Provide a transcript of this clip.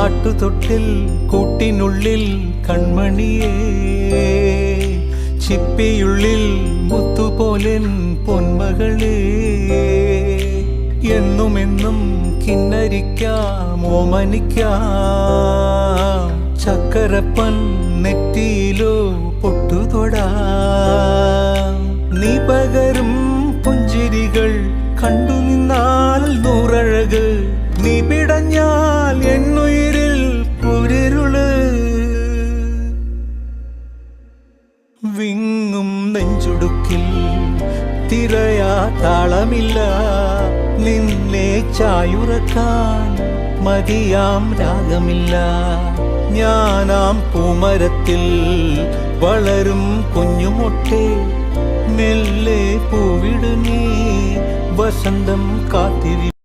ആട്ടുതൊട്ടിൽ കൂട്ടിനുള്ളിൽ കൺമണിയേ, ചിപ്പിയുള്ളിൽ മുത്തുപോലെൻ പൊന്മകളേ, എന്നുമെന്നും കിന്നരിക്കാം ഓമനിക്കാം, ചക്കരപ്പൻ നെറ്റിയിലോ പൊട്ടുതൊടാം. നീ പകരും പുഞ്ചിരികൾ കണ്ടു നിന്നാൽ നൂറഴക്, നീ പിടഞ്ഞാൽ എന്നുയിരിൽ പുരിരുള്. വിങ്ങും നെഞ്ചുടുക്കിൽ തിരയാ താളമില്ല, നിന്നെ ചായുറക്കാൻ മതിയാം രാഗമില്ല. ഞാനാം പൂമരത്തിൽ വളരും കുഞ്ഞുമൊട്ടെ, മെല്ലെ പൂവിടു നീ വസന്തം കാത്തിരി.